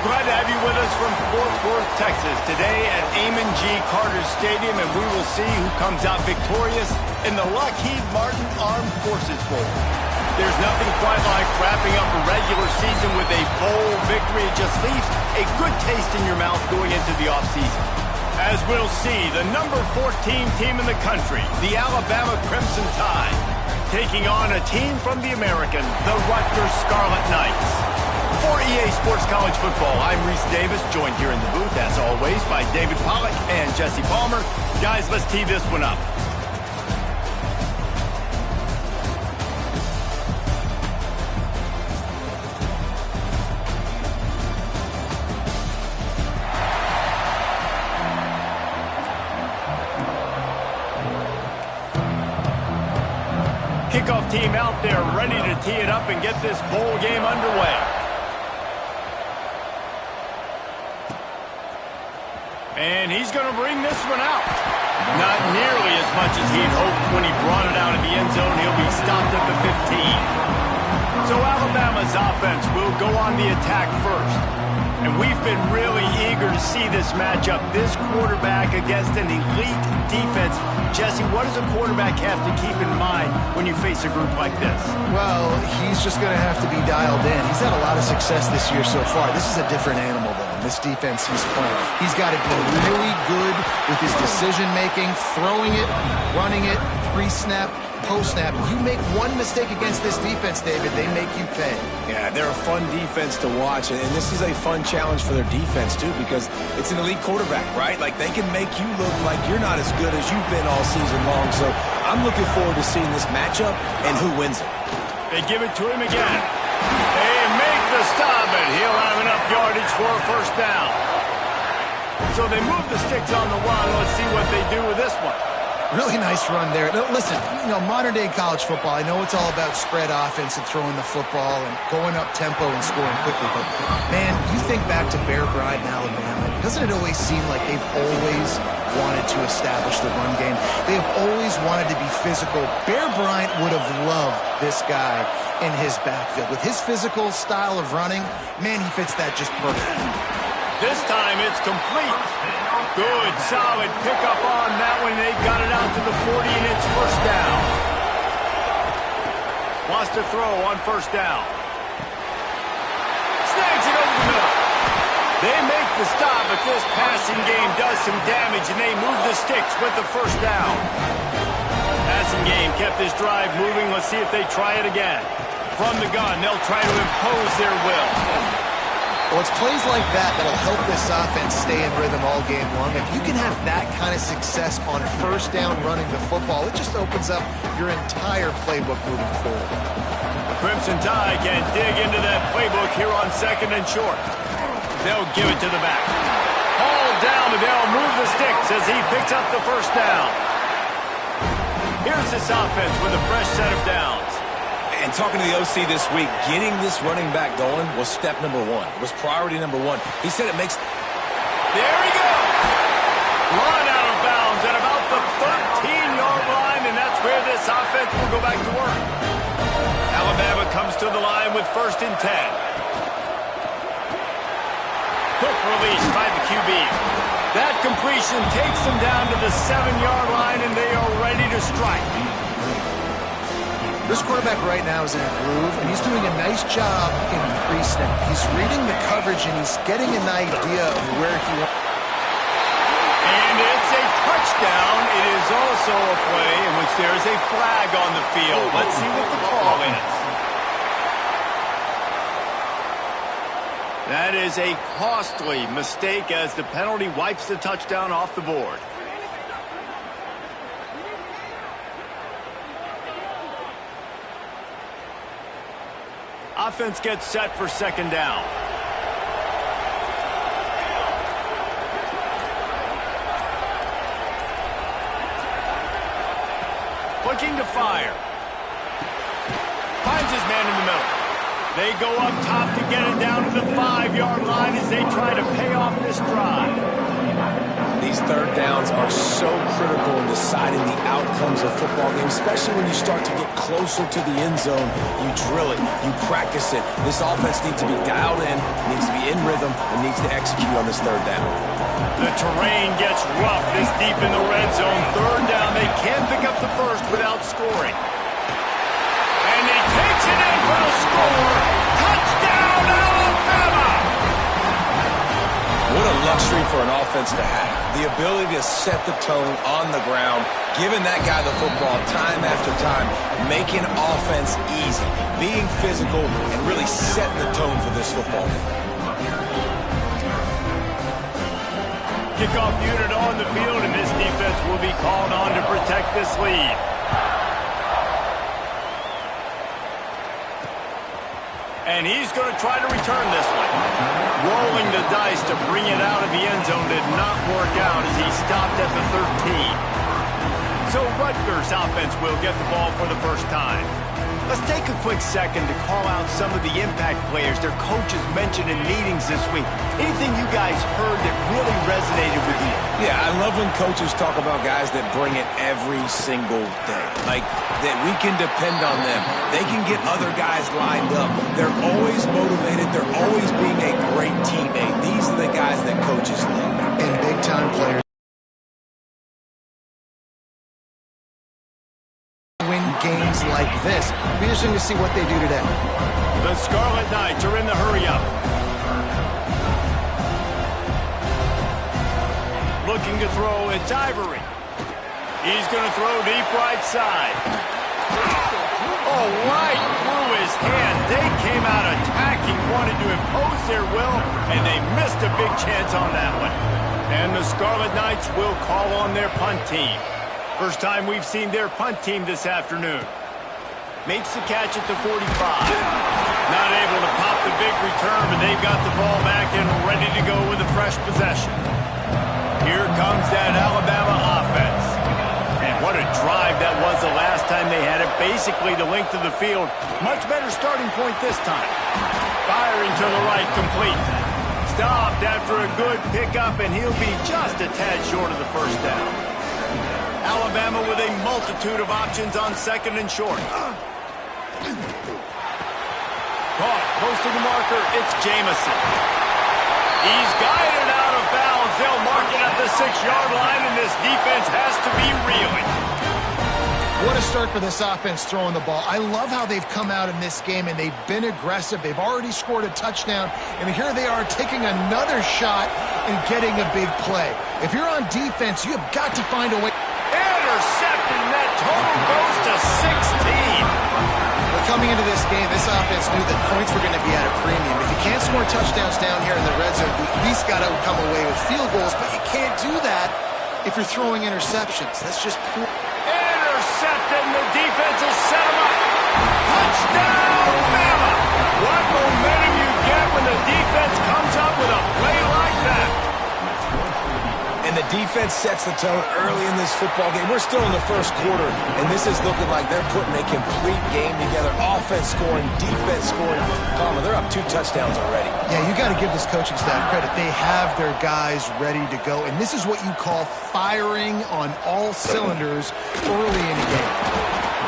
Glad to have you with us from Fort Worth, Texas, today at Amon G. Carter Stadium, and we will see who comes out victorious in the Lockheed Martin Armed Forces Bowl. There's nothing quite like wrapping up a regular season with a bowl victory. It just leaves a good taste in your mouth going into the offseason. As we'll see, the number 14 team in the country, the Alabama Crimson Tide, taking on a team from the American, the Rutgers Scarlet Knights. For EA Sports College Football, I'm Reese Davis, joined here in the booth, as always, by David Pollack and Jesse Palmer. Guys, let's tee this one up. Kickoff team out there ready to tee it up and get this bowl game underway. And he's going to bring this one out. Not nearly as much as he'd hoped when he brought it out of the end zone. He'll be stopped at the 15. So Alabama's offense will go on the attack first. And we've been really eager to see this matchup, this quarterback against an elite defense. Jesse, what does a quarterback have to keep in mind when you face a group like this? Well, he's just going to have to be dialed in. He's had a lot of success this year so far. This is a different animal, though. This defense he's playing. He's got to be really good with his decision-making, throwing it, running it, pre-snap, post-snap. You make one mistake against this defense, David, they make you pay. Yeah, they're a fun defense to watch, and this is a fun challenge for their defense, too, because it's an elite quarterback, right? Like, they can make you look like you're not as good as you've been all season long, so I'm looking forward to seeing this matchup and who wins it. They give it to him again. They make the stop, and he'll have enough yardage for a first down. So they move the sticks on the run. Let's see what they do with this one. Really nice run there. No, listen, modern-day college football, I know it's all about spread offense and throwing the football and going up tempo and scoring quickly, but, man, you think back to Bear Bryant in Alabama, doesn't it always seem like they've always wanted to establish the run game? They've always wanted to be physical. Bear Bryant would have loved this guy in his backfield. With his physical style of running, man, he fits that just perfect. This time it's complete. Good, solid pickup on that one. They got it out to the 40, and it's first down. Wants to throw on first down. Snags it over the middle. They make the stop, but this passing game does some damage, and they move the sticks with the first down. Passing game kept this drive moving. Let's see if they try it again. From the gun, they'll try to impose their will. Well, it's plays like that that'll help this offense stay in rhythm all game long. If you can have that kind of success on first down running the football, it just opens up your entire playbook moving forward. The Crimson Tide can dig into that playbook here on second and short. They'll give it to the back. Hauled down, and they'll move the sticks as he picks up the first down. Here's this offense with a fresh set of downs. And talking to the OC this week, getting this running back going was step number one. It was priority number one. He said it makes... There he goes! Run out of bounds at about the 13-yard line, and that's where this offense will go back to work. Alabama comes to the line with first and 10. Quick release by the QB. That completion takes them down to the 7-yard line, and they are ready to strike. This quarterback right now is in a groove, and he's doing a nice job in pre-snap. He's reading the coverage, and he's getting an idea of where he wants. And it's a touchdown. It is also a play in which there is a flag on the field. Let's see what the call is. That is a costly mistake as the penalty wipes the touchdown off the board. Offense gets set for second down. Looking to fire. Finds his man in the middle. They go up top to get it down to the 5-yard line as they try to pay off this drive. The These third downs are so critical in deciding the outcomes of football games, especially when you start to get closer to the end zone. You drill it, you practice it. This offense needs to be dialed in, needs to be in rhythm, and needs to execute on this third down. The terrain gets rough this deep in the red zone. Third down, they can't pick up the first without scoring. And he takes it in for the score. Touchdown, Alabama! What a luxury for an offense to have. The ability to set the tone on the ground, giving that guy the football time after time, making offense easy, being physical, and really setting the tone for this football game. Kickoff unit on the field, and this defense will be called on to protect this lead. And he's going to try to return this one. Rolling the dice to bring it out of the end zone did not work out as he stopped at the 13. So Rutgers offense will get the ball for the first time. Let's take a quick second to call out some of the impact players their coaches mentioned in meetings this week. Anything you guys heard that really resonated with you? Yeah, I love when coaches talk about guys that bring it every single day. Like, that we can depend on them. They can get other guys lined up. They're always motivated. They're always being a great teammate. These are the guys that coaches love. And big-time players win games like this. Be interesting to see what they do today. The Scarlet Knights are in the hurry-up. Looking to throw, it's Ivory. He's going to throw deep right side. Oh, right through his hand. They came out attacking, wanted to impose their will, and they missed a big chance on that one. And the Scarlet Knights will call on their punt team. First time we've seen their punt team this afternoon. Makes the catch at the 45. Not able to pop the big return, but they've got the ball back and ready to go with a fresh possession. Here comes that Alabama offense. And what a drive that was the last time they had it. Basically the length of the field. Much better starting point this time. Firing to the right, complete. Stopped after a good pickup, and he'll be just a tad short of the first down. Alabama with a multitude of options on second and short. Caught, close to the marker, it's Jamison. He's guided out of bounds. They'll mark it at the 6-yard line, and this defense has to be reeling. What a start for this offense throwing the ball. I love how they've come out in this game, and they've been aggressive. They've already scored a touchdown, and here they are taking another shot and getting a big play. If you're on defense, you have got to find a way. Intercepted, and that total goes to 16. But coming into this game, this offense knew that points were going to be at a premium. If you can't score touchdowns down here in the red zone, you at least got to come away with field goals, but you can't do that if you're throwing interceptions. That's just poor. Intercepted, and the defense has set him up. Touchdown, Bama! What momentum you get when the defense comes up with a play like that. And the defense sets the tone early in this football game. We're still in the first quarter, and this is looking like they're putting a complete game together. Offense scoring, defense scoring. Palmer, they're up 2 touchdowns already. Yeah, you got to give this coaching staff credit. They have their guys ready to go, and this is what you call firing on all cylinders early in a game.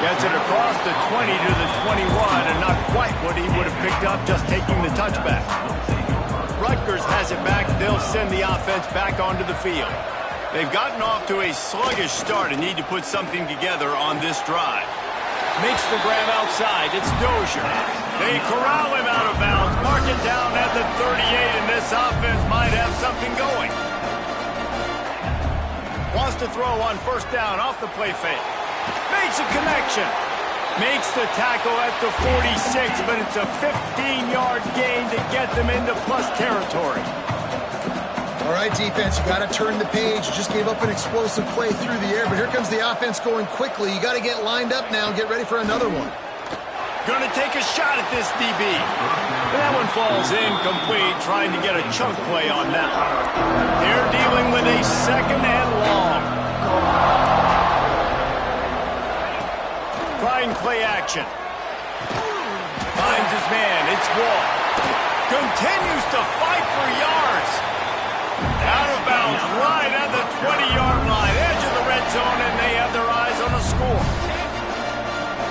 Gets it across the 20 to the 21, and not quite what he would have picked up just taking the touchback. Rutgers has it back. They'll send the offense back onto the field. They've gotten off to a sluggish start and need to put something together on this drive. Makes the grab outside. It's Dozier. They corral him out of bounds. Mark it down at the 38, and this offense might have something going. Wants to throw on first down off the play fake. Makes a connection. Makes the tackle at the 46, but it's a 15-yard gain to get them into plus territory. All right, defense, you got to turn the page. You just gave up an explosive play through the air, but here comes the offense going quickly. You got to get lined up now and get ready for another one. Going to take a shot at this DB. That one falls incomplete, trying to get a chunk play on that one. They're dealing with a second and long. Trying play action. Finds his man. It's Wall. Continues to fight for yards. Out of bounds, right at the 20-yard line, edge of the red zone, and they have their eyes on a score.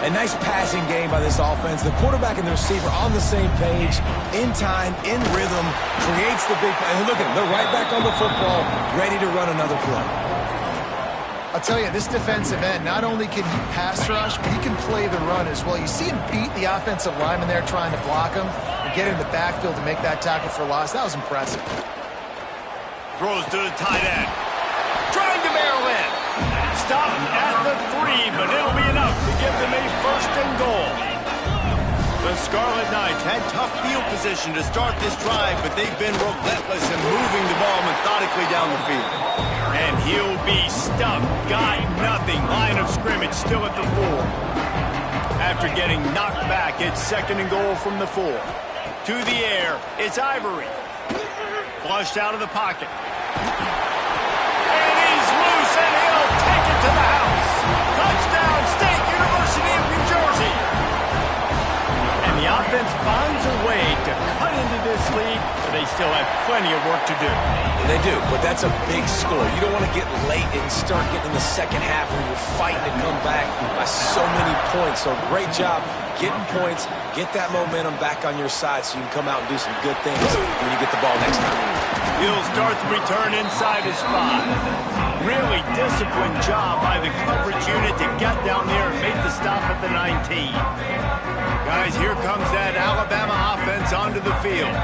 A nice passing game by this offense. The quarterback and the receiver on the same page, in time, in rhythm, creates the big play. And look at them, they're right back on the football, ready to run another play. I'll tell you, this defensive end, not only can he pass rush, but he can play the run as well. You see him beat the offensive lineman there trying to block him and get in the backfield to make that tackle for loss. That was impressive. Throws to the tight end. Trying to barrel in. Stop at the 3, but it'll be enough to give them a 1st and goal. The Scarlet Knights had tough field position to start this drive, but they've been relentless in moving the ball methodically down the field. And he'll be stuffed. Got nothing. Line of scrimmage still at the 4. After getting knocked back, it's 2nd and goal from the 4. To the air, it's Ivory. Flushed out of the pocket. And he's loose, and he'll take it to the house. Touchdown, State University of New Jersey. And the offense finds a way to cut into this lead, but they still have plenty of work to do. They do, but that's a big score. You don't want to get late and start getting in the second half where you're fighting to come back by so many points. So great job getting points, get that momentum back on your side so you can come out and do some good things when you get the ball next time. He'll start the return inside his 5. Really disciplined job by the coverage unit to get down there and make the stop at the 19. Guys, here comes that Alabama offense onto the field.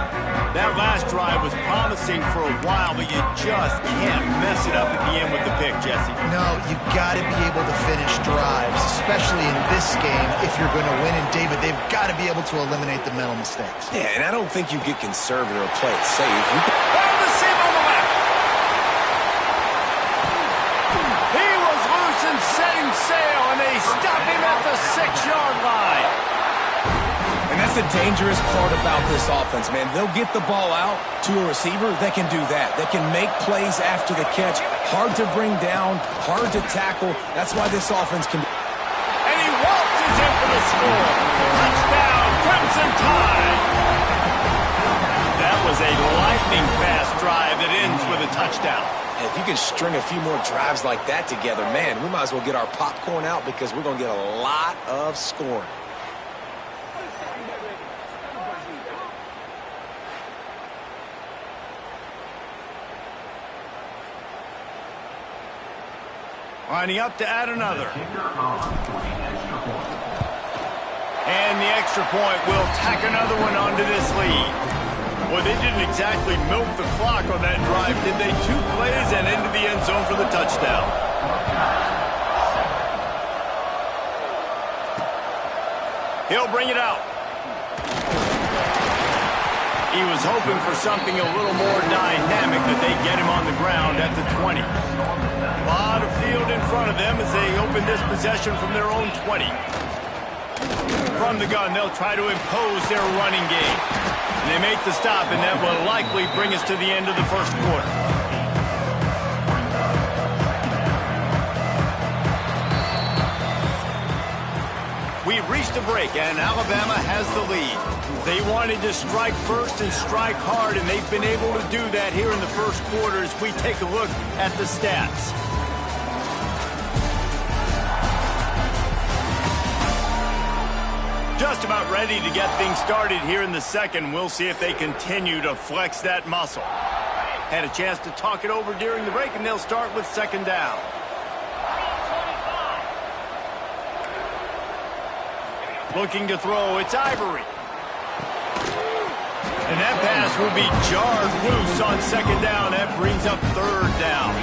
That last drive was promising for a while, but you just can't mess it up at the end with the pick, Jesse. No, you got to be able to finish drives, especially in this game if you're going to win. And David, they've got to be able to eliminate the mental mistakes. Yeah, and I don't think you get conservative or play it safe. The seam on the left. He was loose and setting sail, and they stop him at the 6-yard line. And that's the dangerous part about this offense, man. They'll get the ball out to a receiver. They can do that. They can make plays after the catch. Hard to bring down, hard to tackle. That's why this offense can... And he waltzes in for the score. Touchdown, Crimson Tide. That was a lightning-fast drive that ends with a touchdown. And if you can string a few more drives like that together, man, we might as well get our popcorn out because we're going to get a lot of scoring. Lining up to add another. And the extra point will tack another one onto this lead. Well, they didn't exactly milk the clock on that drive, did they? 2 plays and into the end zone for the touchdown. He'll bring it out. He was hoping for something a little more dynamic, that they get him on the ground at the 20. A lot of field in front of them as they open this possession from their own 20. From the gun, they'll try to impose their running game. And they make the stop, and that will likely bring us to the end of the first quarter. We've reached a break, and Alabama has the lead. They wanted to strike first and strike hard, and they've been able to do that here in the first quarter as we take a look at the stats. Just about ready to get things started here in the second. We'll see if they continue to flex that muscle. Had a chance to talk it over during the break, and they'll start with 2nd down. Looking to throw, it's Ivory. And that pass will be jarred loose on 2nd down. That brings up 3rd down.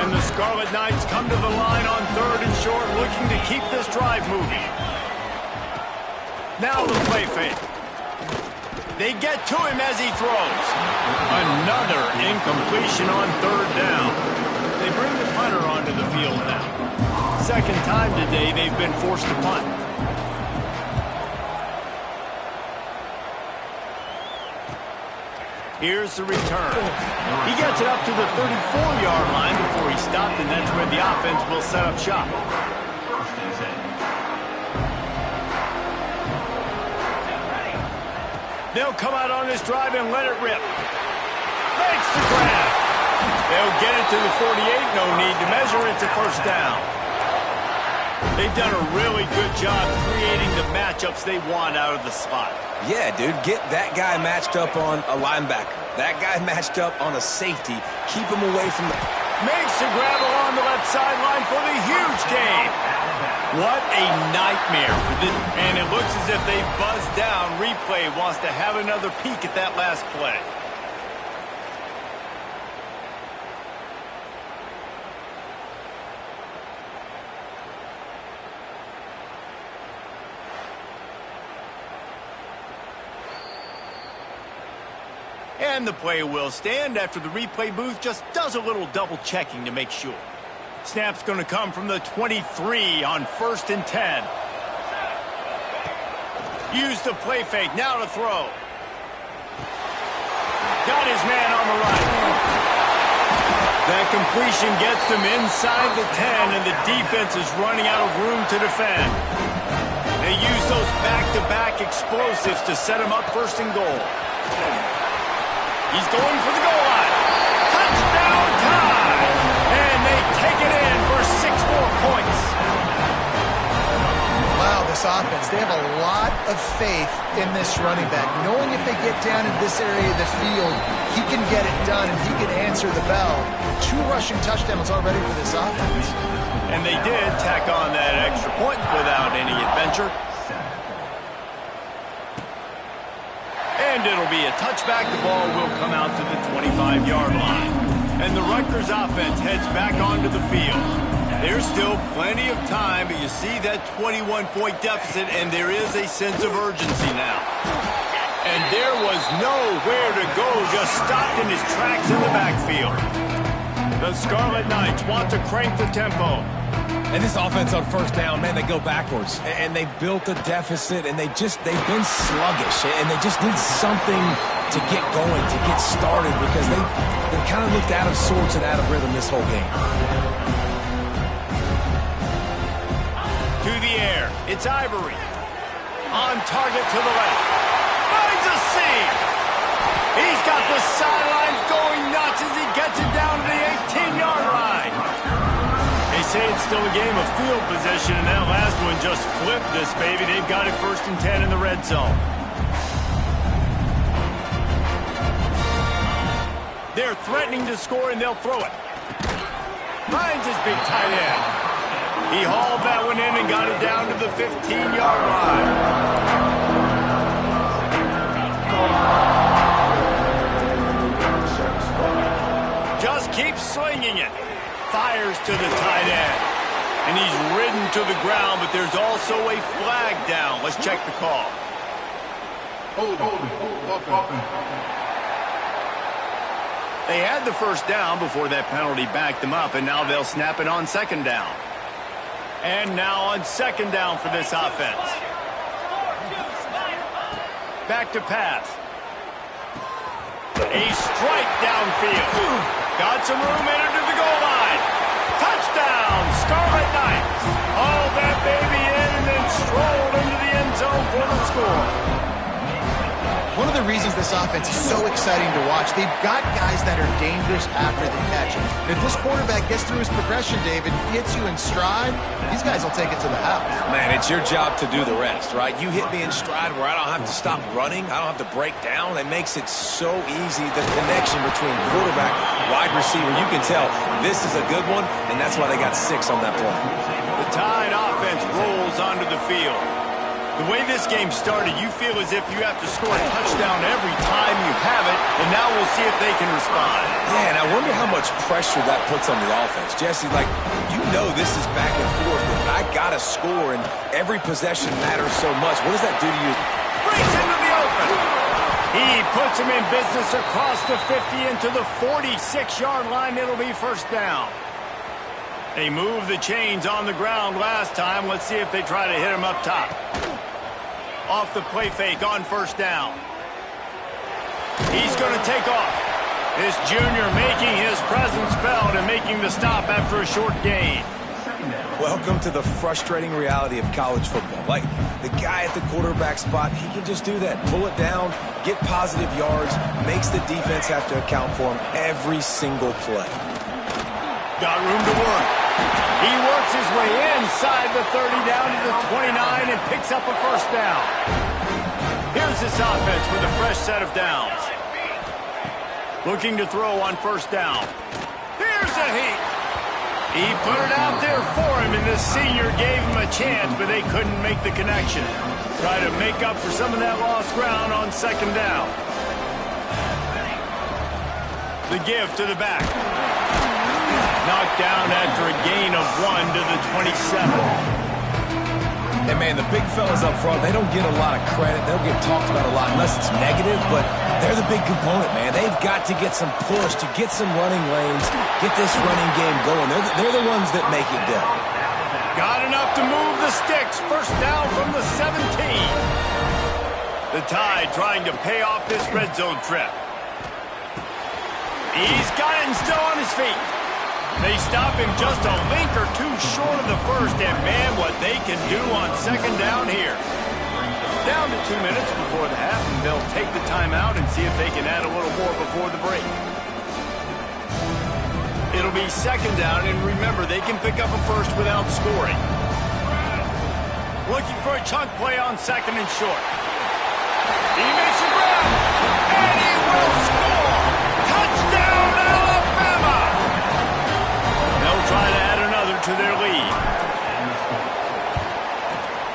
And the Scarlet Knights come to the line on 3rd and short, looking to keep this drive moving. Now the play fake. They get to him as he throws. Another incompletion on 3rd down. They bring the punter onto the field now. 2nd time today they've been forced to punt. Here's the return. He gets it up to the 34-yard line before he stopped, and that's where the offense will set up shop. They'll come out on this drive and let it rip. Makes the grab. They'll get it to the 48. No need to measure. It's a first down. They've done a really good job creating the matchups they want out of the slot. Yeah, dude, get that guy matched up on a linebacker. That guy matched up on a safety. Keep him away from the... Makes the grab along the left sideline for the huge gain. What a nightmare for this. And it looks as if they buzzed down. Replay wants to have another peek at that last play. And the play will stand after the replay booth just does a little double checking to make sure. Snap's going to come from the 23 on 1st and 10. Use the play fake, now to throw. Got his man on the right. That completion gets them inside the 10, and the defense is running out of room to defend. They use those back-to-back explosives to set them up 1st and goal. He's going for the goal line. Touchdown time! And they take it in for 6 more points. Wow, this offense, they have a lot of faith in this running back. Knowing if they get down in this area of the field, he can get it done and he can answer the bell. 2 rushing touchdowns already for this offense. And they did tack on that extra point without any adventure. And it'll be a touchback. The ball will come out to the 25-yard line. And the Rutgers offense heads back onto the field. There's still plenty of time, but you see that 21-point deficit, and there is a sense of urgency now. And there was nowhere to go, just stopped in his tracks in the backfield. The Scarlet Knights want to crank the tempo. And this offense on 1st down, man, they go backwards. And they've built a deficit, and they've been sluggish. And they just need something to get going, to get started, because they kind of looked out of sorts and out of rhythm this whole game. To the air, it's Ivory. On target to the left. Finds a seam. He's got the sidelines going nuts as he gets it down to the 18-yard line. They say it's still a game of field possession, and that last one just flipped this baby. They've got it 1st and 10 in the red zone. They're threatening to score, and they'll throw it. Finds his big tight end. He hauled that one in and got it down to the 15-yard line. Just keeps slinging it. Fires to the tight end. And he's ridden to the ground, but there's also a flag down. Let's check the call. They had the 1st down before that penalty backed them up, and now they'll snap it on 2nd down. And now on 2nd down for this offense. Back to pass. A strike downfield. Got some room, entered to the goal line. Touchdown, Scarlet Knights. Hauled that baby in and then strolled into the end zone for the score. One of the reasons this offense is so exciting to watch, they've got guys that are dangerous after the catch. If this quarterback gets through his progression, David, gets you in stride, these guys will take it to the house. Man, it's your job to do the rest, right? You hit me in stride where I don't have to stop running. I don't have to break down. It makes it so easy, the connection between quarterback, wide receiver. You can tell this is a good one, and that's why they got 6 on that play. The Tide offense rolls onto the field. The way this game started, you feel as if you have to score a touchdown every time you have it, and now we'll see if they can respond. Yeah, and I wonder how much pressure that puts on the offense. Jesse, like, you know this is back and forth, but I got to score, and every possession matters so much. What does that do to you? Breaks into the open. He puts him in business across the 50 into the 46-yard line. It'll be 1st down. They moved the chains on the ground last time. Let's see if they try to hit him up top. Off the play fake on 1st down. He's going to take off. This junior making his presence felt and making the stop after a short gain. Welcome to the frustrating reality of college football. Like, The guy at the quarterback spot, he can just do that. Pull it down, get positive yards, makes the defense have to account for him every single play. Got room to work. He works his way inside the 30 down to the 29 and picks up a first down. Here's this offense with a fresh set of downs. Looking to throw on first down. Here's a heat. He put it out there for him, and the senior gave him a chance, but they couldn't make the connection. Try to make up for some of that lost ground on second down. The give to the back. Knocked down after a gain of 1 to the 27. And, man, the big fellas up front, they don't get a lot of credit. They don't get talked about a lot unless it's negative, but they're the big component, man. They've got to get some push, to get some running lanes, get this running game going. They're the ones that make it go. Got enough to move the sticks. First down from the 17. The Tide trying to pay off this red zone trip. He's got it and still on his feet. They stop him just a link or two short of the first, and man, what they can do on second down here. Down to 2 minutes before the half, and they'll take the timeout and see if they can add a little more before the break. It'll be second down, and remember, they can pick up a first without scoring. Looking for a chunk play on second and short. He makes a grab, and he will score! Touchdown, Alabama! They'll try to add another to their lead.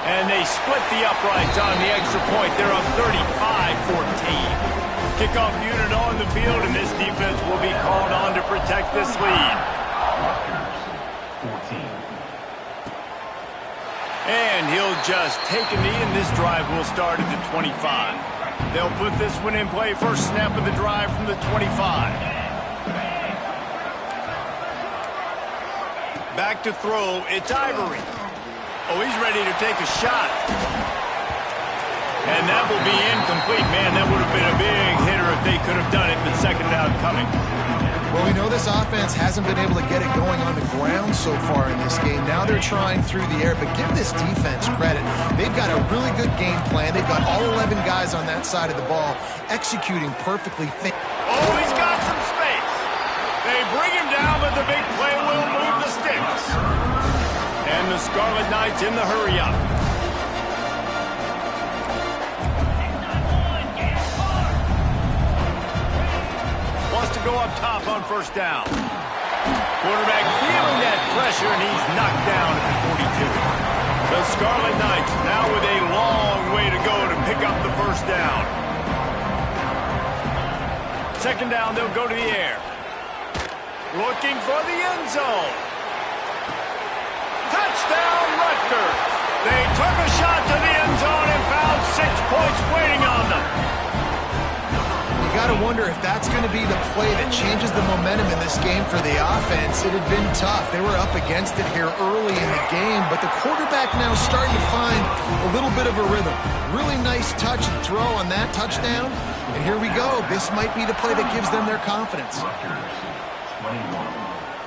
And they split the uprights on the extra point. They're up 35-14. Kickoff unit on the field, and this defense will be called on to protect this lead. Rutgers, 14. And he'll just take a knee, and this drive will start at the 25. They'll put this one in play. First snap of the drive from the 25. Back to throw, it's Ivory. Oh, he's ready to take a shot. And that will be incomplete. Man, that would have been a big hitter if they could have done it, but second down coming. Well, we know this offense hasn't been able to get it going on the ground so far in this game. Now they're trying through the air, but give this defense credit. They've got a really good game plan. They've got all 11 guys on that side of the ball executing perfectly. Oh, he's got some space. They bring him down, but the big play will move the sticks. And the Scarlet Knights in the hurry-up. Wants to go up top on first down. Quarterback feeling that pressure, and he's knocked down at the 42. The Scarlet Knights now with a long way to go to pick up the first down. Second down, they'll go to the air. Looking for the end zone. Touchdown, Rutgers. They took a shot to the end zone and found 6 points waiting on them. You got to wonder if that's going to be the play that changes the momentum in this game for the offense. It had been tough. They were up against it here early in the game, but the quarterback now starting to find a little bit of a rhythm. Really nice touch and throw on that touchdown. And here we go. This might be the play that gives them their confidence.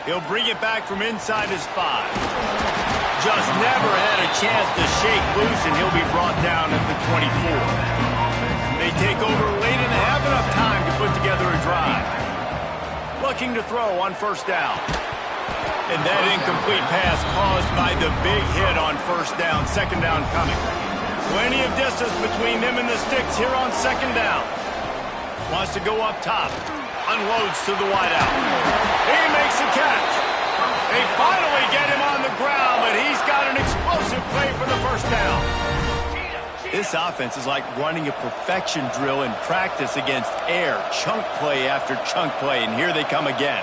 He'll bring it back from inside his 5. Just never had a chance to shake loose, and he'll be brought down at the 24. They take over late and have enough time to put together a drive. Looking to throw on first down. And that incomplete pass caused by the big hit on first down. Second down coming. Plenty of distance between them and the sticks here on second down. Wants to go up top. Unloads to the wideout. He makes a catch. They finally get him on the ground, but he's got an explosive play for the first down. This offense is like running a perfection drill in practice against air. Chunk play after chunk play, and here they come again.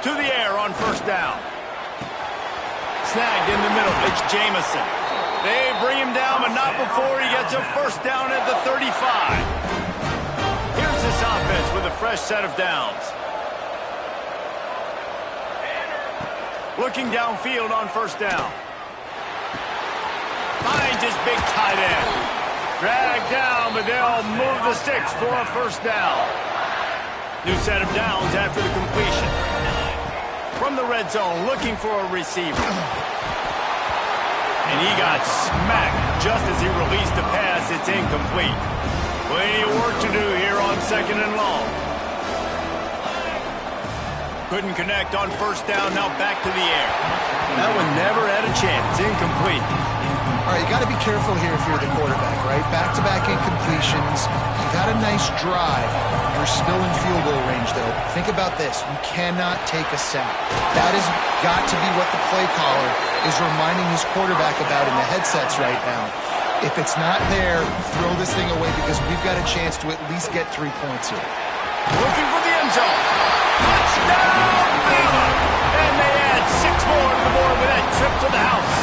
To the air on first down. Snagged in the middle. It's Jamison. They bring him down, but not before he gets a first down at the 35. Here's this offense with a fresh set of downs. Looking downfield on first down. Finds his big tight end. Dragged down, but they'll move the sticks for a first down. New set of downs after the completion. from the red zone, looking for a receiver. And he got smacked just as he released the pass. It's incomplete. Plenty of work to do here on 2nd and long. Couldn't connect on first down. Now back to the air. That one never had a chance. Incomplete. All right, you got to be careful here if you're the quarterback, right? Back-to-back incompletions. You've had a nice drive. You're still in field goal range, though. Think about this. You cannot take a sack. That has got to be what the play caller is reminding his quarterback about in the headsets right now. If it's not there, throw this thing away because we've got a chance to at least get 3 points here. Looking for the end zone. Touchdown, Bama! And they add 6 more to the board with that trip to the house.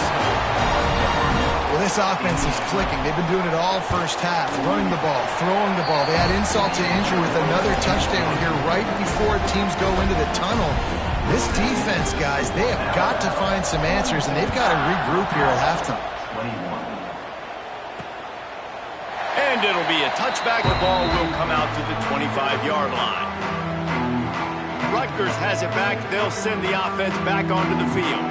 Well, this offense is clicking. They've been doing it all first half, running the ball, throwing the ball. They add insult to injury with another touchdown here right before teams go into the tunnel. This defense, guys, they have got to find some answers, and they've got to regroup here at halftime. And it'll be a touchback. The ball will come out to the 25-yard line. Rutgers has it back. They'll send the offense back onto the field.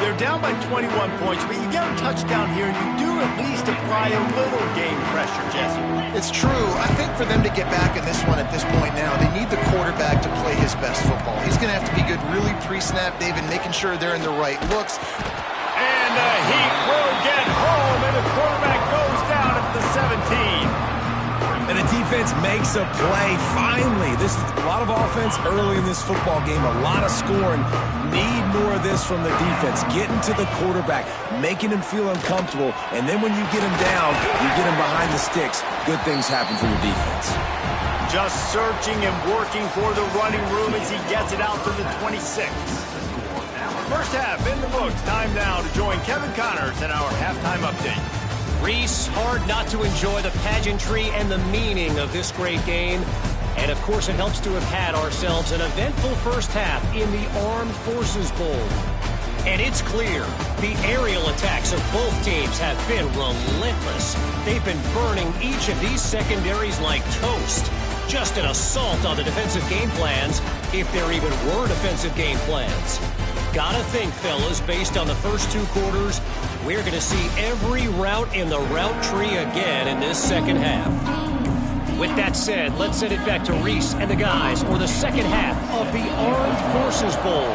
They're down by 21 points, but you get a touchdown here, and you do at least apply a little game pressure, Jesse. It's true. I think for them to get back in this one at this point now, they need the quarterback to play his best football. He's going to have to be good really pre-snap, David, making sure they're in the right looks. And the Heat will get home, and the quarterback goes down at the 17. And the defense makes a play, finally. A lot of offense early in this football game, a lot of scoring. Need more of this from the defense. Getting to the quarterback, making him feel uncomfortable, and then when you get him down, you get him behind the sticks. Good things happen for your defense. Just searching and working for the running room as he gets it out to the 26. First half in the books. Time now to join Kevin Connors in our halftime update. Reese, hard not to enjoy the pageantry and the meaning of this great game. And, of course, it helps to have had ourselves an eventful first half in the Armed Forces Bowl. And it's clear the aerial attacks of both teams have been relentless. They've been burning each of these secondaries like toast. Just an assault on the defensive game plans, if there even were defensive game plans. Gotta think, fellas, based on the first 2 quarters, we're going to see every route in the route tree again in this second half. With that said, let's send it back to Reese and the guys for the second half of the Armed Forces Bowl.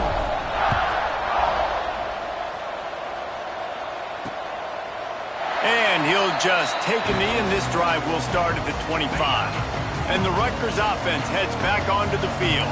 And he'll just take a knee, and this drive will start at the 25. And the Rutgers offense heads back onto the field.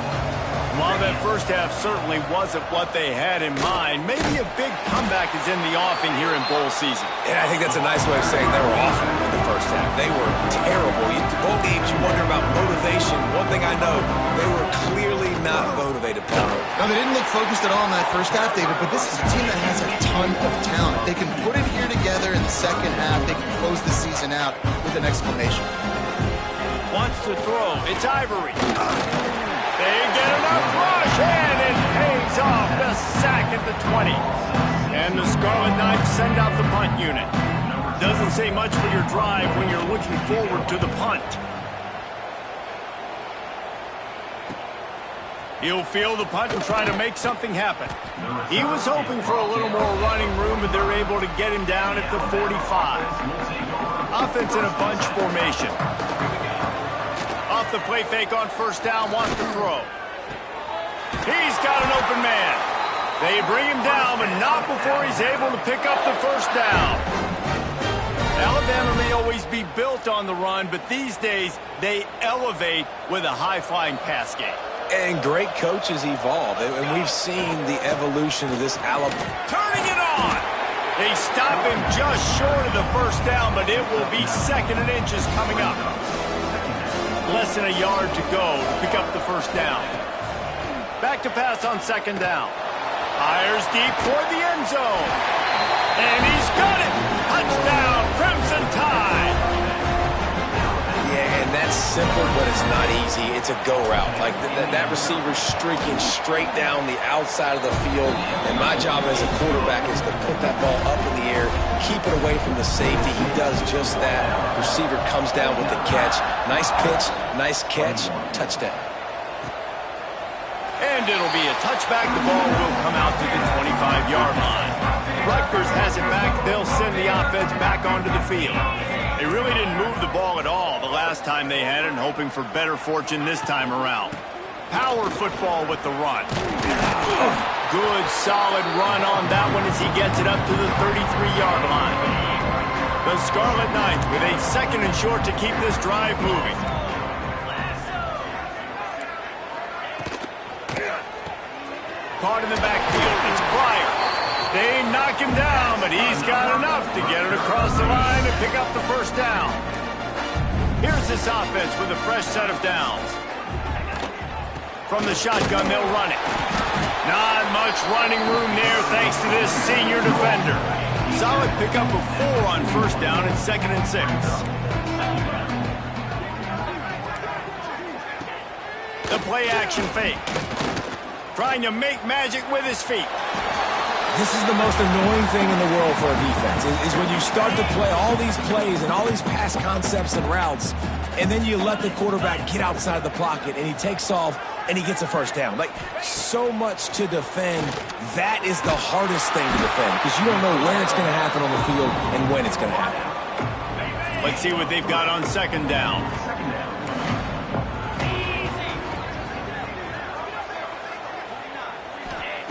While that first half certainly wasn't what they had in mind, maybe a big comeback is in the offing here in bowl season. Yeah, I think that's a nice way of saying they were awful in the first half. They were terrible. Both games, you wonder about motivation. One thing I know, they were clearly not motivated, Paul. No, they didn't look focused at all in that first half, David, but this is a team that has a ton of talent. They can put it here together in the second half. They can close the season out with an exclamation. Wants to throw. It's Ivory. They get enough rush, and it pays off. The sack at the 20. And the Scarlet Knights send out the punt unit. Doesn't say much for your drive when you're looking forward to the punt. He'll field the punt and try to make something happen. He was hoping for a little more running room, but they're able to get him down at the 45. Offense in a bunch formation. Off the play fake on first down, wants to throw. He's got an open man. They bring him down, but not before he's able to pick up the first down. Alabama may always be built on the run, but these days they elevate with a high-flying pass game. And great coaches evolve, and we've seen the evolution of this Alabama. Turning it on. They stop him just short of the first down, but it will be 2nd and inches coming up. Less than a yard to go to pick up the first down. Back to pass on 2nd down. Fires deep toward the end zone. And he's got it. Touchdown, Crimson Tide. Yeah, and that's simple, but it's not easy. It's a go route. Like that receiver's streaking straight down the outside of the field, and my job as a quarterback is to put that ball up in the air, keep it away from the safety. He does just that. Receiver comes down with the catch. Nice pitch, nice catch, touchdown. And it'll be a touchback. The ball will come out to the 25-yard line. Rutgers has it back. They'll send the offense back onto the field. They really didn't move the ball at all the last time they had it, and hoping for better fortune this time around. Power football with the run. Good, solid run on that one as he gets it up to the 33-yard line. The Scarlet Knights with a 2nd and short to keep this drive moving. Caught in the backfield. It's Pryor. They knock him down, but he's got enough to get it across the line and pick up the first down. Here's this offense with a fresh set of downs. From the shotgun, they'll run it. Not much running room there thanks to this senior defender. Solid pickup of 4 on first down and 2nd and 6. The play action fake. Trying to make magic with his feet. This is the most annoying thing in the world for a defense, is when you start to play all these plays and all these pass concepts and routes, and then you let the quarterback get outside the pocket, and he takes off, and he gets a first down. Like, so much to defend. That is the hardest thing to defend, because you don't know where it's going to happen on the field and when it's going to happen. Let's see what they've got on 2nd down.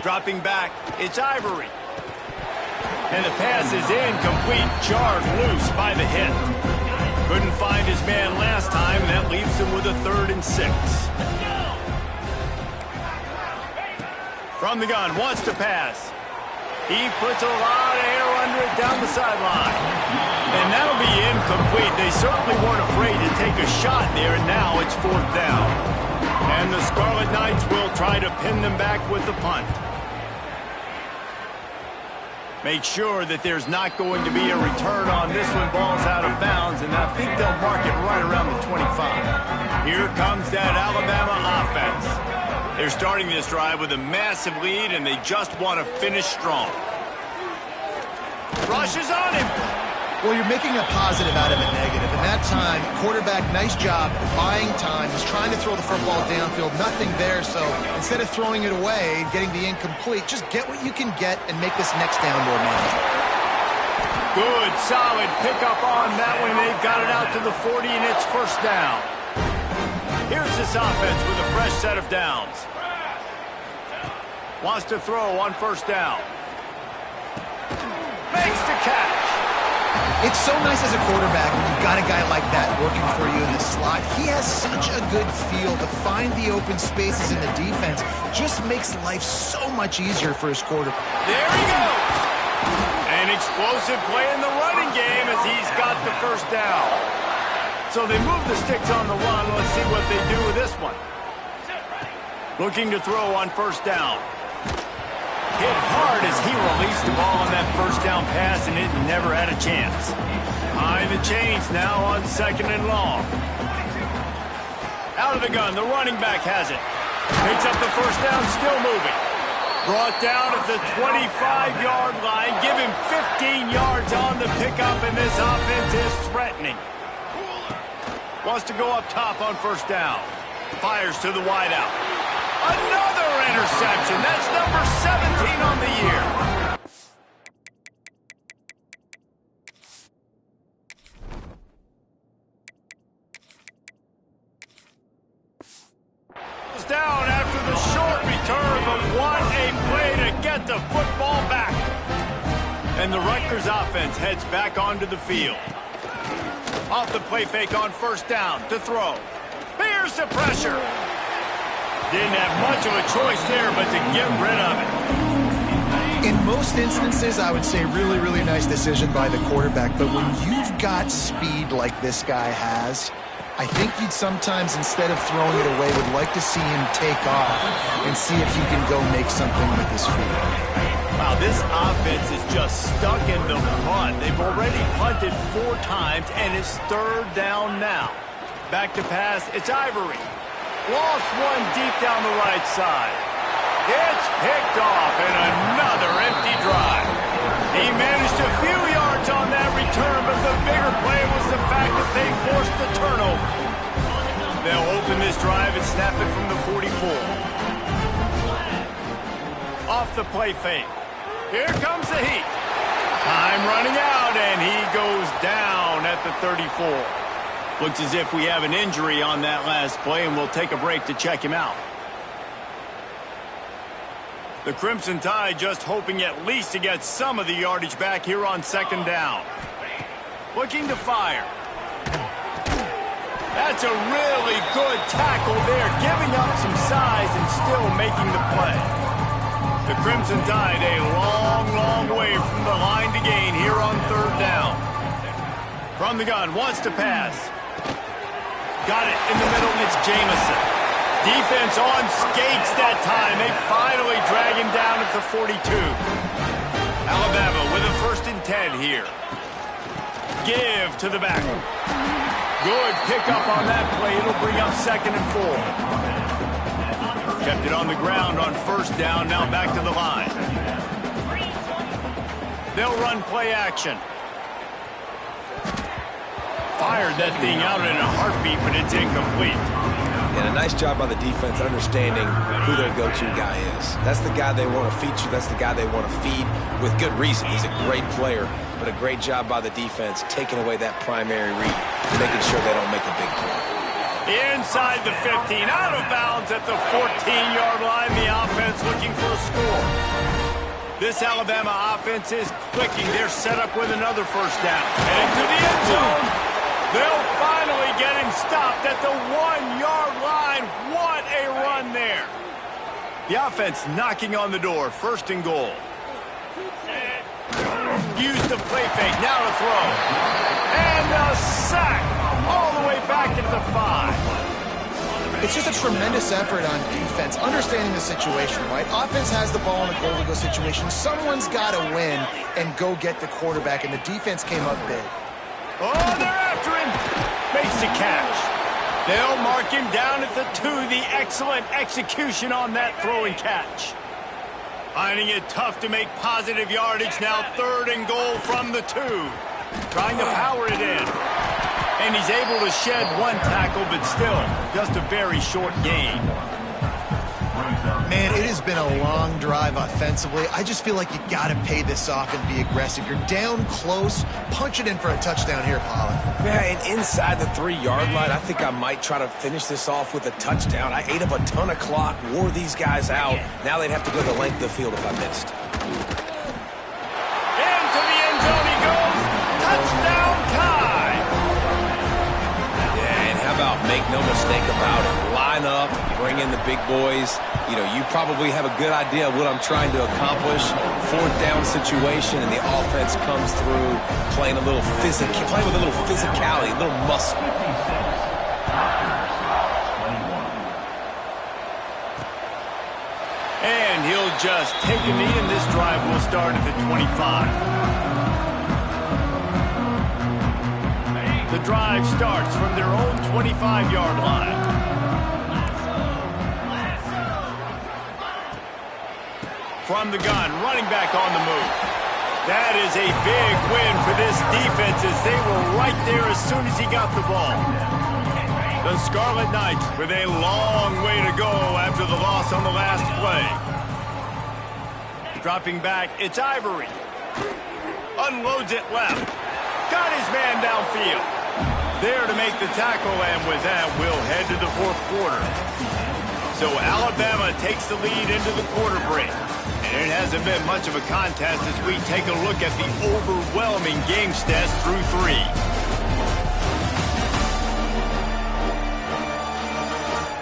Dropping back, it's Ivory. And the pass is incomplete, jarred loose by the hit. Couldn't find his man last time, and that leaves him with a 3rd and 6. From the gun, wants to pass. He puts a lot of air under it down the sideline. And that'll be incomplete. They certainly weren't afraid to take a shot there, and now it's 4th down. And the Scarlet Knights will try to pin them back with the punt. Make sure that there's not going to be a return on this one. Ball's out of bounds, and I think they'll mark it right around the 25. Here comes that Alabama offense. They're starting this drive with a massive lead, and they just want to finish strong. Rushes on him. Well, you're making a positive out of a negative. And that time, quarterback, nice job buying time. He's trying to throw the football downfield. Nothing there, so instead of throwing it away, getting the incomplete, just get what you can get and make this next down more manageable. Good, solid pickup on that one. They've got it out to the 40, and it's first down. Here's this offense with a fresh set of downs. Wants to throw on first down. Makes the catch. It's so nice as a quarterback when you've got a guy like that working for you in the slot. He has such a good feel to find the open spaces in the defense. Just makes life so much easier for his quarterback. There he goes. An explosive play in the running game as he's got the first down. So they move the sticks on the run. Let's see what they do with this one. Looking to throw on first down. Hit hard as he released the ball on that first down pass, and it never had a chance. Behind the chains now on 2nd and long. Out of the gun, the running back has it. Picks up the first down, still moving. Brought down at the 25-yard line. Give him 15 yards on the pickup, and this offense is threatening. Wants to go up top on first down. Fires to the wideout. Another interception. That's number 17 on the year. It's down after the short return, but what a play to get the football back. And the Rutgers offense heads back onto the field. Off the play fake on first down to throw. Here's the pressure. Didn't have much of a choice there, but to get rid of it. In most instances, I would say really, really nice decision by the quarterback. But when you've got speed like this guy has, I think you'd sometimes, instead of throwing it away, would like to see him take off and see if he can go make something with his feet. Wow, this offense is just stuck in the punt. They've already punted 4 times, and it's 3rd down now. Back to pass, it's Ivory. Lost one deep down the right side. It's picked off, and another empty drive. He managed a few yards on that return, but the bigger play was the fact that they forced the turnover. They'll open this drive and snap it from the 44. off the play fake. Here comes the heat. Time running out, and he goes down at the 34. Looks as if we have an injury on that last play, and we'll take a break to check him out. The Crimson Tide just hoping at least to get some of the yardage back here on second down. Looking to fire. That's a really good tackle there, giving up some size and still making the play. The Crimson Tide a long, long way from the line to gain here on third down. From the gun, wants to pass. Got it in the middle, it's Jamison. Defense on skates that time. They finally drag him down at the 42. Alabama with a 1st and 10 here. Give to the back. Good pickup on that play. It'll bring up 2nd and 4. Kept it on the ground on 1st down. Now back to the line. They'll run play action. Fired that thing out in a heartbeat, but it's incomplete. And a nice job by the defense understanding who their go-to guy is. That's the guy they want to feature. That's the guy they want to feed with good reason. He's a great player, but a great job by the defense taking away that primary read, making sure they don't make a big play. Inside the 15, out of bounds at the 14-yard line. The offense looking for a score. This Alabama offense is clicking. They're set up with another 1st down. Heading to the end zone. They'll finally get him stopped at the 1-yard line. What a run there. The offense knocking on the door. 1st and goal. Use the play fake. Now to throw. And a sack. All the way back at the 5. It's just a tremendous effort on defense, understanding the situation, right? Offense has the ball in a goal-to-go situation. Someone's got to win and go get the quarterback, and the defense came up big. Oh, they're after him. Makes the catch. They'll mark him down at the 2. The excellent execution on that throw and catch. Finding it tough to make positive yardage. Now 3rd and goal from the 2. Trying to power it in. And he's able to shed 1 tackle, but still just a very short gain. Man, it has been a long drive offensively. I just feel like you got to pay this off and be aggressive. You're down close. Punch it in for a touchdown here, Pollard. Yeah, and inside the 3-yard line, I think I might try to finish this off with a touchdown. I ate up a ton of clock, wore these guys out. Now they'd have to go the length of the field if I missed. Into the end zone he goes. Touchdown time. Yeah, and how about make no mistake about it? Line up, bring in the big boys. You know, you probably have a good idea of what I'm trying to accomplish. 4th down situation, and the offense comes through playing with a little physicality, a little muscle. And he'll just take a knee, and this drive will start at the 25. The drive starts from their own 25-yard line. From the gun, running back on the move. That is a big win for this defense as they were right there as soon as he got the ball. The Scarlet Knights with a long way to go after the loss on the last play. Dropping back, it's Ivory. Unloads it left. Got his man downfield. There to make the tackle, and with that, we'll head to the 4th quarter. So Alabama takes the lead into the quarter break. And it hasn't been much of a contest as we take a look at the overwhelming game stats through 3.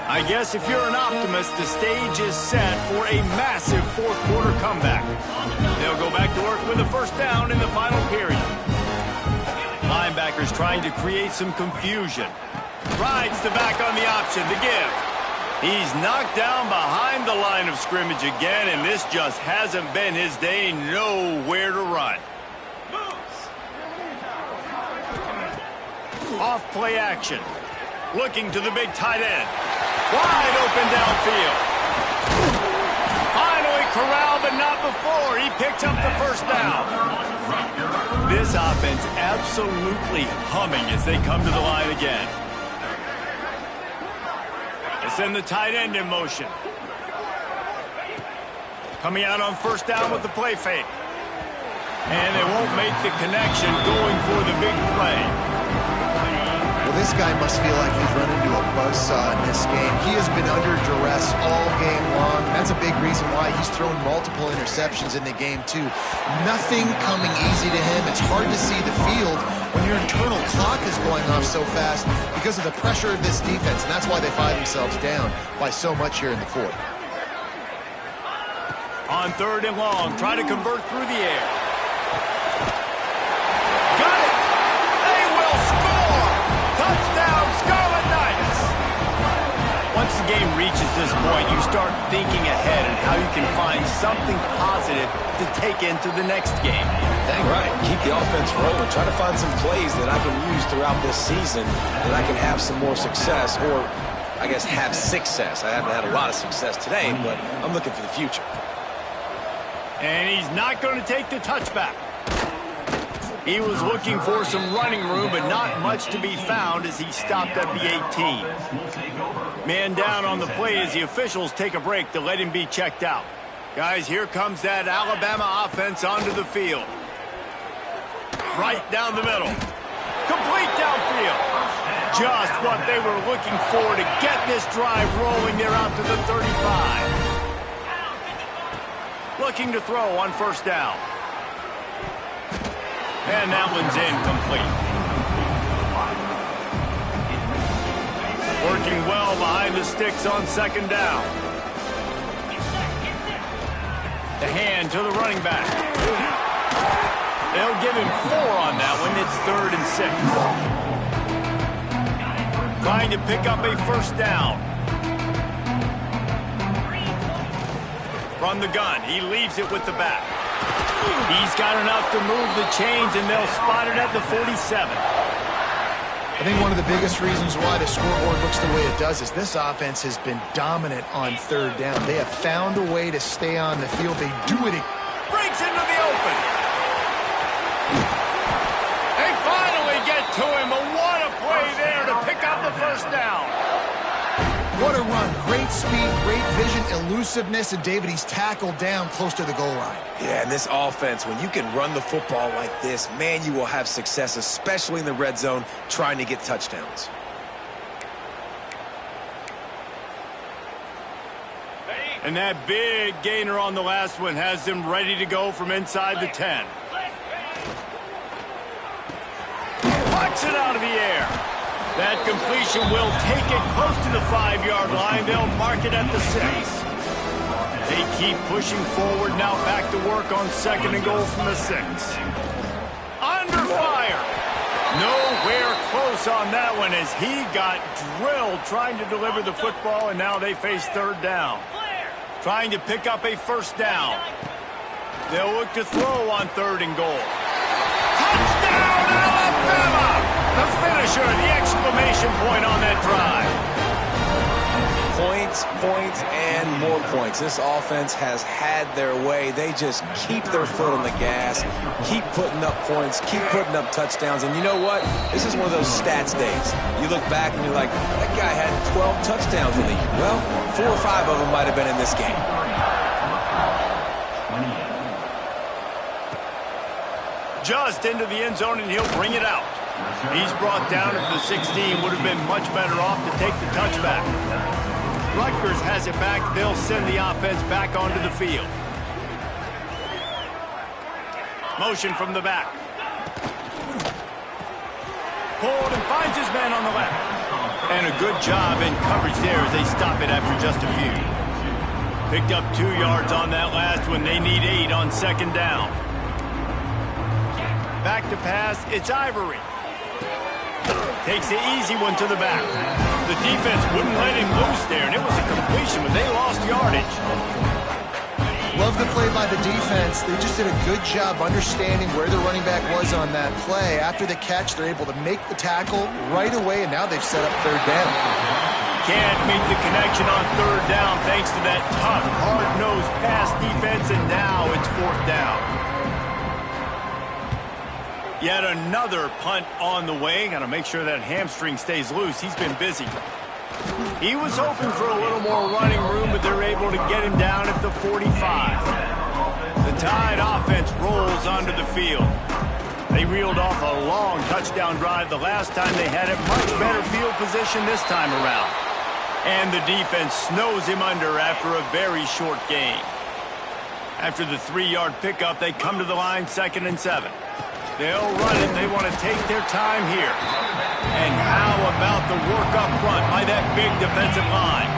I guess if you're an optimist, the stage is set for a massive 4th quarter comeback. They'll go back to work with a 1st down in the final period. Linebackers trying to create some confusion. Rides the back on the option to give. He's knocked down behind the line of scrimmage again, and this just hasn't been his day. Nowhere to run. Off play action. Looking to the big tight end. Wide open downfield. Finally corralled, but not before. He picks up the 1st down. This offense absolutely humming as they come to the line again. They send the tight end in motion. Coming out on first down with the play fake. And they won't make the connection going for the big play. Well, this guy must feel like he's run into a buzzsaw in this game. He has been under duress all game long. That's a big reason why he's thrown multiple interceptions in the game, too. Nothing coming easy to him. It's hard to see the field when your internal clock is going off so fast because of the pressure of this defense, and that's why they find themselves down by so much here in the fourth. On third and long, try to convert through the air. Got it! They will score! Touchdown, Scarlet Knights! Once the game reaches this point, you start thinking ahead and how you can find something positive to take into the next game. Dang right. Keep the offense rolling. Try to find some plays that I can use throughout this season that I can have some more success, or I guess have success. I haven't had a lot of success today, but I'm looking for the future. And he's not going to take the touchback. He was looking for some running room, but not much to be found as he stopped at the 18. Man down on the play as the officials take a break to let him be checked out. Guys, here comes that Alabama offense onto the field. Right down the middle. Complete downfield. Just what they were looking for to get this drive rolling there out to the 35. Looking to throw on first down. And that one's incomplete. Working well behind the sticks on second down. The hand to the running back. They'll give him 4 on that one. It's 3rd and 6. Trying to pick up a first down. From the gun, he leaves it with the back. He's got enough to move the chains, and they'll spot it at the 47. I think one of the biggest reasons why the scoreboard looks the way it does is this offense has been dominant on third down. They have found a way to stay on the field. They do it. Breaks into the open. They finally get to him, but what a play there to pick up the first down. What a run. Great speed, great vision, elusiveness, and David, he's tackled down close to the goal line. Yeah, and this offense, when you can run the football like this, man, you will have success, especially in the red zone, trying to get touchdowns. And that big gainer on the last one has them ready to go from inside the 10. Pucks it out of the air. That completion will take it close to the 5-yard line. They'll mark it at the 6. They keep pushing forward now, back to work on second and goal from the 6. Under fire. Nowhere close on that one as he got drilled trying to deliver the football, and now they face third down. Trying to pick up a first down. They'll look to throw on third and goal. Touchdown, Alabama! The finisher, the exclamation point on that drive. Points, points, and more points. This offense has had their way. They just keep their foot on the gas, keep putting up points, keep putting up touchdowns. And you know what? This is one of those stats days. You look back and you're like, that guy had 12 touchdowns in the year. Well, 4 or 5 of them might have been in this game. Just into the end zone, and he'll bring it out. He's brought down at the 16. Would have been much better off to take the touchback. Rutgers has it back. They'll send the offense back onto the field. Motion from the back. Pulled and finds his man on the left. And a good job in coverage there as they stop it after just a few. Picked up 2 yards on that last one. They need 8 on second down. Back to pass, it's Ivory. Takes the easy one to the back. The defense wouldn't let him loose there, and it was a completion, but they lost yardage. Love the play by the defense. They just did a good job understanding where the running back was on that play. After the catch, they're able to make the tackle right away, and now they've set up third down. Can't make the connection on third down thanks to that tough, hard-nosed pass defense, and now it's fourth down. Yet another punt on the way. Got to make sure that hamstring stays loose. He's been busy. He was hoping for a little more running room, but they're able to get him down at the 45. Tide offense rolls onto the field. They reeled off a long touchdown drive the last time they had it. Much better field position this time around. And the defense snows him under after a very short gain. After the 3-yard pickup, they come to the line 2nd and 7. They'll run it. They want to take their time here. And how about the work up front by that big defensive line?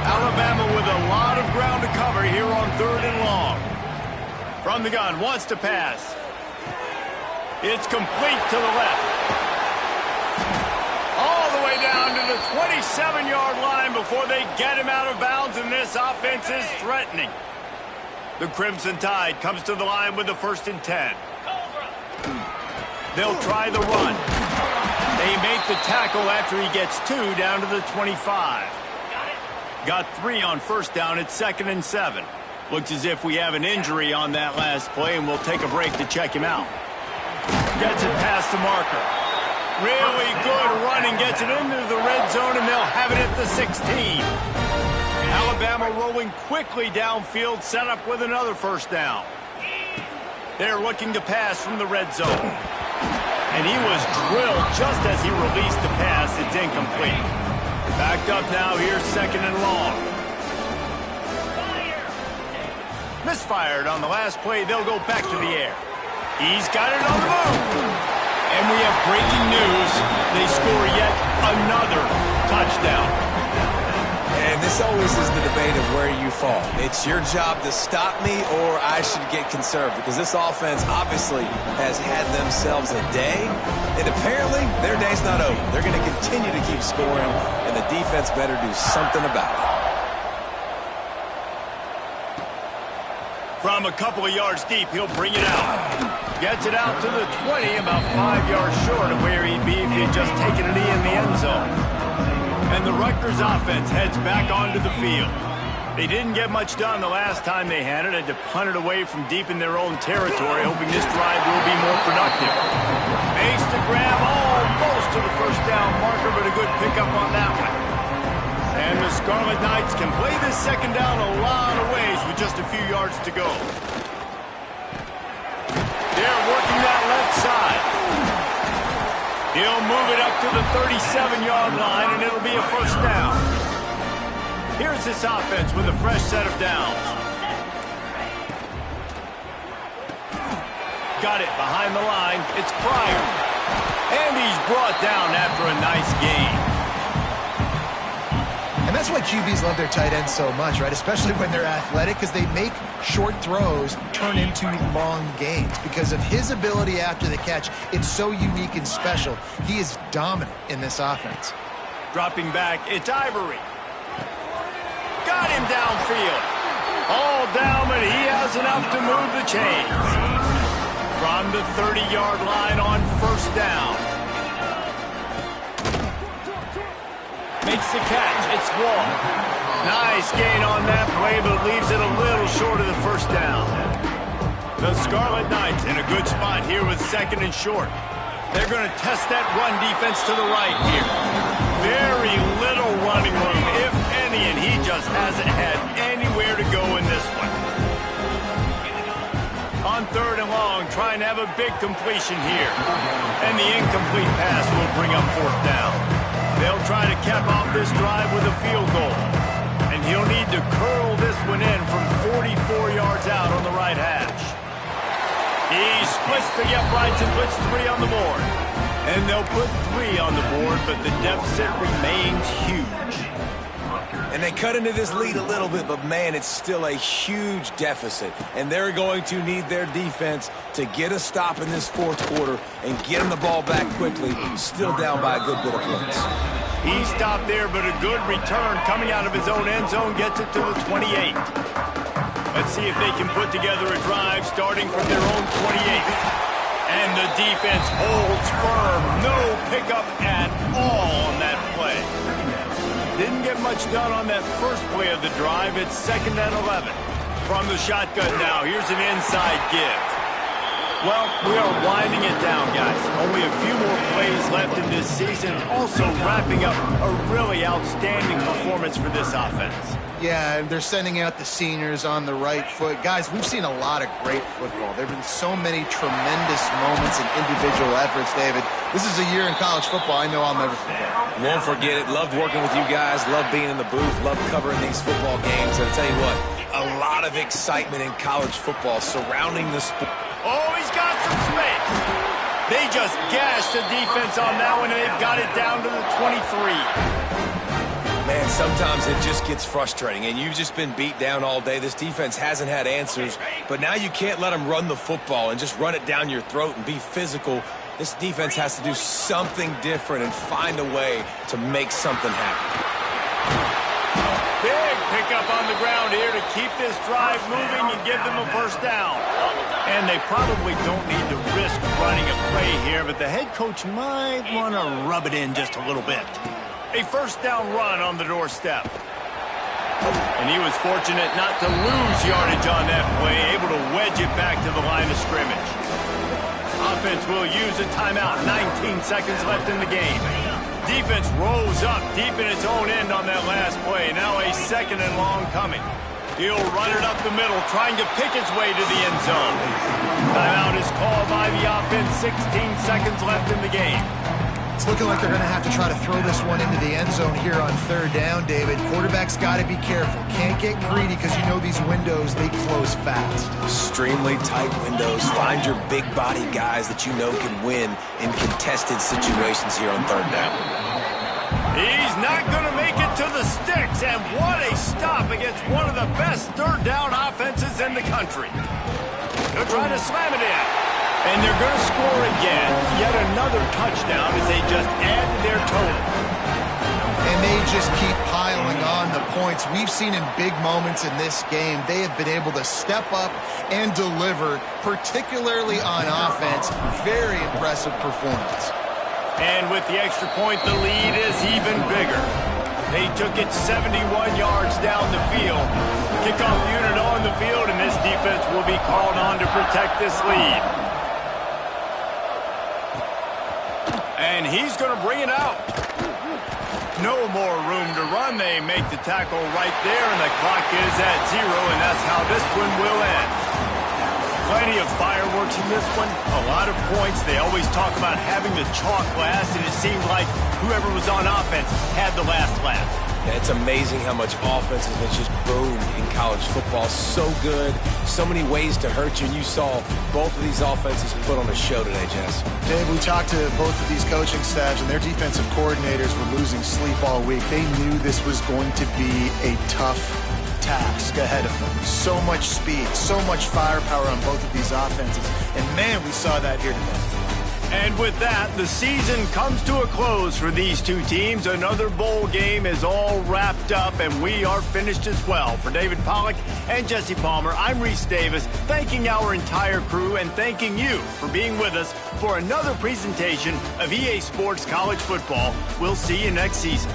Alabama with a lot of ground to cover here on 3rd and long. From the gun, wants to pass. It's complete to the left. All the way down to the 27-yard line before they get him out of bounds, and this offense is threatening. The Crimson Tide comes to the line with the 1st and 10. They'll try the run. They make the tackle after he gets 2 down to the 25. Got 3 on 1st down at 2nd and 7. Looks as if we have an injury on that last play, and we'll take a break to check him out. Gets it past the marker. Really good running. Gets it into the red zone, and they'll have it at the 16. Alabama rolling quickly downfield, set up with another 1st down. They're looking to pass from the red zone. And he was drilled just as he released the pass. It's incomplete. Backed up now here, 2nd and long. Misfired on the last play. They'll go back to the air. He's got it on the move. And we have breaking news. They score yet another touchdown. And this always is the debate of where you fall. It's your job to stop me, or I should get conserved, because this offense obviously has had themselves a day, and apparently their day's not over. They're going to continue to keep scoring, and the defense better do something about it. From a couple of yards deep, he'll bring it out. Gets it out to the 20, about 5 yards short of where he'd be if he had just taken a knee in the end zone. And the Rutgers offense heads back onto the field. They didn't get much done the last time they had it. Had to punt it away from deep in their own territory, hoping this drive will be more productive. Makes the grab almost to the 1st down marker, but a good pickup on that one. And the Scarlet Knights can play this 2nd down a lot of ways with just a few yards to go. They're working that left side. He'll move it up to the 37-yard line, and it'll be a 1st down. Here's this offense with a fresh set of downs. Got it behind the line. It's Pryor. And he's brought down after a nice gain. And that's why QBs love their tight ends so much, right? Especially when they're athletic, because they make short throws turn into long gains. Because of his ability after the catch, it's so unique and special. He is dominant in this offense. Dropping back, it's Ivory. Got him downfield. All down, but he has enough to move the chains. From the 30-yard line on 1st down. Makes the catch. It's Wall. Nice gain on that play, but leaves it a little short of the 1st down. The Scarlet Knights in a good spot here with 2nd and short. They're going to test that run defense to the right here. Very little running room, if any, and he just hasn't had anywhere to go in this one. On 3rd and long, trying to have a big completion here. And the incomplete pass will bring up 4th down. They'll try to cap off this drive with a field goal. And he'll need to curl this one in from 44 yards out on the right hash. He splits the uprights and puts 3 on the board. And they'll put 3 on the board, but the deficit remains huge. And they cut into this lead a little bit, but man, it's still a huge deficit. And they're going to need their defense to get a stop in this 4th quarter and get them the ball back quickly, still down by a good bit of points. He stopped there, but a good return coming out of his own end zone gets it to the 28. Let's see if they can put together a drive starting from their own 28. And the defense holds firm. No pickup at all on that play. Didn't get much done on that first play of the drive. It's 2nd and 11. From the shotgun now, here's an inside give. Well, we are winding it down, guys. Only a few more plays left in this season. Also wrapping up a really outstanding performance for this offense. Yeah, and they're sending out the seniors on the right foot. Guys, we've seen a lot of great football. There have been so many tremendous moments and individual efforts, David. This is a year in college football I know I'll never forget. Won't forget it. Loved working with you guys. Loved being in the booth. Loved covering these football games. And I'll tell you what, a lot of excitement in college football surrounding the sport. Oh, he's got some space. They just gashed the defense on that one, and they've got it down to the 23. Man, sometimes it just gets frustrating, and you've just been beat down all day. This defense hasn't had answers, but now you can't let them run the football and just run it down your throat and be physical. This defense has to do something different and find a way to make something happen. Big pickup on the ground here to keep this drive moving and give them a first down. And they probably don't need to risk running a play here, but the head coach might want to rub it in just a little bit. A first down run on the doorstep. And he was fortunate not to lose yardage on that play, able to wedge it back to the line of scrimmage. Offense will use a timeout, 19 seconds left in the game. Defense rose up deep in its own end on that last play. Now a second and long coming. He'll run it up the middle, trying to pick its way to the end zone. Timeout is called by the offense, 16 seconds left in the game. It's looking like they're going to have to try to throw this one into the end zone here on third down, David. Quarterback's got to be careful. Can't get greedy because you know these windows, they close fast. Extremely tight windows. Find your big body guys that you know can win in contested situations here on third down. He's not going to make it to the sticks, and what a stop against one of the best third down offenses in the country. They're trying to slam it in. And they're going to score again. Yet another touchdown as they just add to their total. And they just keep piling on the points. We've seen in big moments in this game, they have been able to step up and deliver, particularly on offense. Very impressive performance. And with the extra point, the lead is even bigger. They took it 71 yards down the field. Kickoff unit on the field, and this defense will be called on to protect this lead. And he's going to bring it out. No more room to run. They make the tackle right there, and the clock is at 0, and that's how this one will end. Plenty of fireworks in this one. A lot of points. They always talk about having the chalk last, and it seemed like whoever was on offense had the last laugh. Yeah, it's amazing how much offense has been just boomed in college football. So good. So many ways to hurt you. And you saw both of these offenses put on a show today, Jess. Dave, we talked to both of these coaching staffs, and their defensive coordinators were losing sleep all week. They knew this was going to be a tough task ahead of them. So much speed, so much firepower on both of these offenses. And, man, we saw that here today. And with that, the season comes to a close for these two teams. Another bowl game is all wrapped up, and we are finished as well. For David Pollack and Jesse Palmer, I'm Reese Davis, thanking our entire crew and thanking you for being with us for another presentation of EA Sports College Football. We'll see you next season.